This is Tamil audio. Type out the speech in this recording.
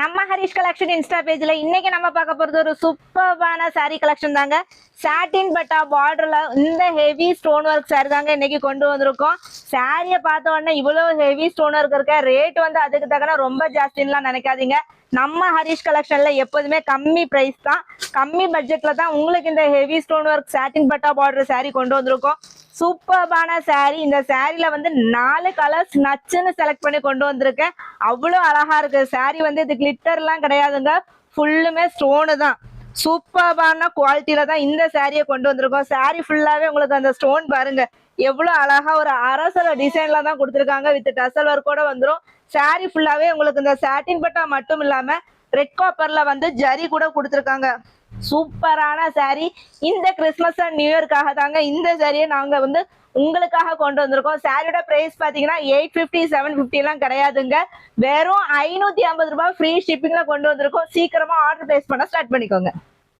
நம்ம ஹரிஷ் கலெக்ஷன் இன்ஸ்டா பேஜ்ல இன்னைக்கு நம்ம பார்க்க போறது ஒரு சூப்பர்பான சாரி கலெக்ஷன் தாங்க. சாட்டின் பட்டா பார்டர்ல இந்த ஹெவி ஸ்டோன் ஒர்க் சாரி தாங்க இன்னைக்கு கொண்டு வந்திருக்கோம். சாரியை பார்த்த உடனே இவ்வளவு ஹெவி ஸ்டோன் ஒர்க் இருக்க ரேட் வந்து அதுக்கு தக்கன ரொம்ப ஜாஸ்தின்லாம் நினைக்காதீங்க. நம்ம ஹரிஷ் கலெக்ஷன்ல எப்போதுமே கம்மி பிரைஸ் தான், கம்மி பட்ஜெட்ல தான் உங்களுக்கு இந்த ஹெவி ஸ்டோன் ஒர்க் சாட்டின் பட்டா பார்டர் சாரி கொண்டு வந்திருக்கோம். சூப்பர்பான சாரி. இந்த சாரில வந்து 4 கலர்ஸ் நச்சுன்னு செலக்ட் பண்ணி கொண்டு வந்திருக்கேன். அவ்வளோ அழகா இருக்கு சாரி. வந்து இது கிளிட்டர்லாம் கிடையாதுங்க, ஃபுல்லுமே ஸ்டோனு தான். சூப்பர்பான குவாலிட்டியில தான் இந்த சாரியை கொண்டு வந்திருக்கோம். சாரி ஃபுல்லாவே உங்களுக்கு அந்த ஸ்டோன் பாருங்க எவ்வளவு அழகா ஒரு அரசல டிசைன்ல தான் கொடுத்துருக்காங்க. வித் டசல் ஒர்க்கோட வந்துடும். சாரி ஃபுல்லாவே உங்களுக்கு இந்த சாட்டின் பட்டா மட்டும் இல்லாம ரெட் காப்பர்ல வந்து ஜரி கூட கொடுத்துருக்காங்க. சூப்பரான சாரி. இந்த கிறிஸ்மஸ் அண்ட் நியூ இயர்க்காக தாங்க இந்த சாரியை நாங்க வந்து உங்களுக்காக கொண்டு வந்திருக்கோம். சாரியோட பிரைஸ் பாத்தீங்கன்னா 850 750 எல்லாம் கிடையாதுங்க, வெறும் 550 ரூபாய் ஃப்ரீ ஷிப்பிங்ல கொண்டு வந்திருக்கோம். சீக்கிரமா ஆர்டர் பிளேஸ் பண்ண ஸ்டார்ட் பண்ணிக்கோங்க.